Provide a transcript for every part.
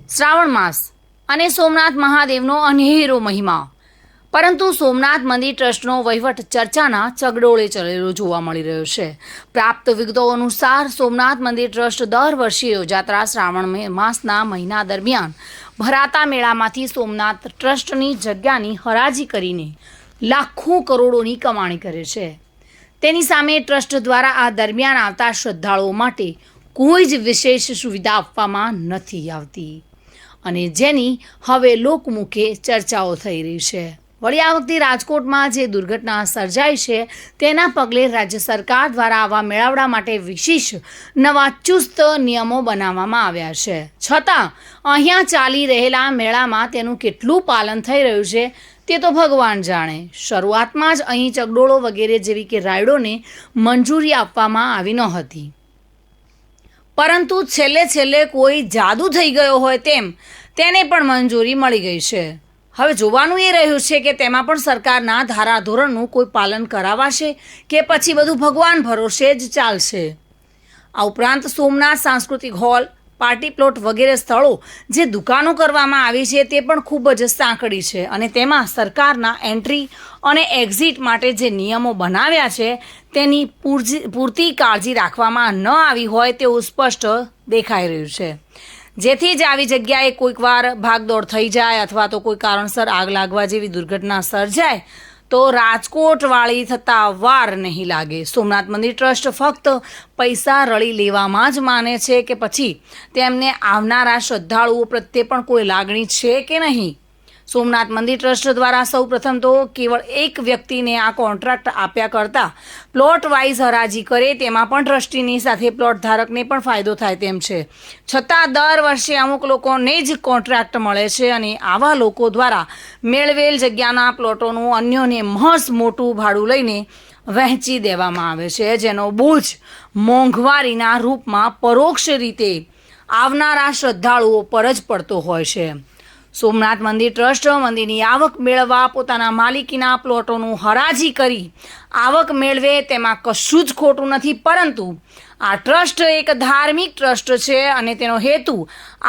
શ્રાવણ માસ અને સોમનાથ મહાદેવનો અનેરો મહિમા, પરંતુ સોમનાથ મંદિર ટ્રસ્ટનો વહીવટ ચર્ચાના ચગડોળે ચડેલો જોવા મળી રહ્યો છે. પ્રાપ્ત વિગતો અનુસાર સોમનાથ મંદિર ટ્રસ્ટ દર વર્ષે યોજાતા શ્રાવણ માસના મહિના દરમિયાન ભરાતા મેળામાંથી સોમનાથ ટ્રસ્ટની જગ્યાની હરાજી કરીને લાખો કરોડોની કમાણી કરે છે. તેની સામે ટ્રસ્ટ દ્વારા આ દરમિયાન આવતા શ્રદ્ધાળુઓ માટે કોઈ જ વિશેષ સુવિધા આપવામાં નથી આવતી અને જેની હવે લોકમુખે ચર્ચાઓ થઈ રહી છે. વળી આ વખતે રાજકોટમાં જે દુર્ઘટના સર્જાઈ છે તેના પગલે રાજ્ય સરકાર દ્વારા આવા મેળાવડા માટે વિશેષ નવા ચુસ્ત નિયમો બનાવવામાં આવ્યા છે. છતાં અહીંયા ચાલી રહેલા મેળામાં તેનું કેટલું પાલન થઈ રહ્યું છે તે તો ભગવાન જાણે. શરૂઆતમાં જ અહીં ચગડોળો વગેરે જેવી કે રાઇડોને મંજૂરી આપવામાં આવી ન હતી, પરંતુ છેલ્લે કોઈ જાદુ થઈ ગયો હોય તેમ તેને પણ મંજૂરી મળી ગઈ છે. હવે જોવાનું એ રહ્યું છે કે તેમાં પણ સરકારના ધારાધોરણનું કોઈ પાલન કરાવાશે કે પછી બધું ભગવાન ભરોસે જ ચાલશે. આ ઉપરાંત સોમનાથ સાંસ્કૃતિક હોલ, પાર્ટી પ્લોટ વગેરે સ્થળો જે દુકાનો કરવામાં આવી છે તે પણ ખૂબ જ સાંકડી છે અને તેમાં સરકારના એન્ટ્રી અને એક્ઝિટ માટે જે નિયમો બનાવ્યા છે તેની પૂરતી કાળજી રાખવામાં ન આવી હોય તેવું સ્પષ્ટ દેખાઈ રહ્યું છે. જેથી જ આવી જગ્યાએ કોઈક વાર ભાગદોડ થઈ જાય અથવા તો કોઈ કારણસર આગ લાગવા જેવી દુર્ઘટના સર્જાય તો રાજકોટ વાળી થતાં વાર નહીં લાગે. સોમનાથ મંદિર ટ્રસ્ટ ફક્ત પૈસા રળી લેવામાં જ માને છે કે પછી તેમને આવનારા શ્રદ્ધાળુઓ પ્રત્યે પણ કોઈ લાગણી છે કે નહીં? સોમનાથ મંદિર ટ્રસ્ટ દ્વારા સૌ પ્રથમ તો કેવળ એક વ્યક્તિને આ કોન્ટ્રાક્ટ આપ્યા કરતાં પ્લોટ વાઇઝ હરાજી કરે તેમાં પણ ટ્રસ્ટીની સાથે પ્લોટ ધારકને પણ ફાયદો થાય તેમ છે. છતાં દર વર્ષે અમુક લોકોને જ કોન્ટ્રાક્ટ મળે છે અને આવા લોકો દ્વારા મેળવેલ જગ્યાના પ્લોટોનું અન્યોને મહસ મોટું ભાડું લઈને વહેંચી દેવામાં આવે છે, જેનો બોજ મોંઘવારીના રૂપમાં પરોક્ષ રીતે આવનારા શ્રદ્ધાળુઓ પર જ પડતો હોય છે. સોમનાથ મંદિર ટ્રસ્ટ મંદિરની આવક મેળવવા પોતાના માલિકીના પ્લોટોનું હરાજી કરી આવક મેળવે તેમાં કશું જ ખોટું નથી, પરંતુ આ ટ્રસ્ટ એક ધાર્મિક ટ્રસ્ટ છે અને તેનો હેતુ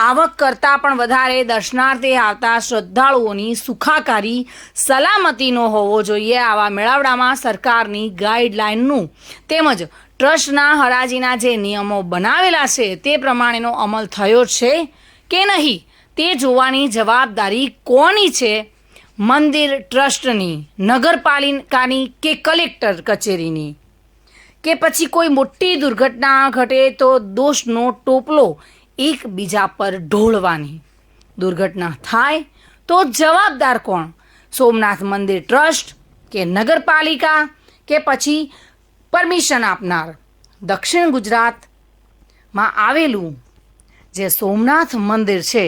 આવક કરતાં પણ વધારે દર્શનાર્થે આવતા શ્રદ્ધાળુઓની સુખાકારી સલામતીનો હોવો જોઈએ. આવા મેળાવડામાં સરકારની ગાઈડલાઇનનું તેમજ ટ્રસ્ટના હરાજીના જે નિયમો બનાવેલા છે તે પ્રમાણેનો અમલ થયો છે કે નહીં તે જોવાની જવાબદારી કોની છે? મંદિર ટ્રસ્ટની, નગરપાલિકાની કે કલેક્ટર કચેરીની? કે પછી કોઈ મોટી દુર્ઘટના ઘટે તો દોષનો ટોપલો એકબીજા પર ઢોળવાની? દુર્ઘટના થાય તો જવાબદાર કોણ? સોમનાથ મંદિર ટ્રસ્ટ કે નગરપાલિકા કે પછી પરમિશન આપનાર? દક્ષિણ ગુજરાતમાં આવેલું જે સોમનાથ મંદિર છે,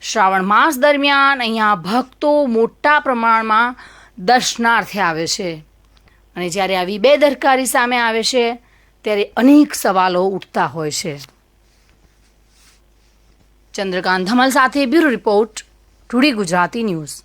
શ્રાવણ માસ દરમિયાન અહીંયા ભક્તો મોટા પ્રમાણમાં દર્શનાર્થે આવે છે અને જ્યારે આવી બેદરકારી સામે આવે છે ત્યારે અનેક સવાલો ઉઠતા હોય છે. ચંદ્રકાંત ધમલ સાથે bureau report, today Gujarati news.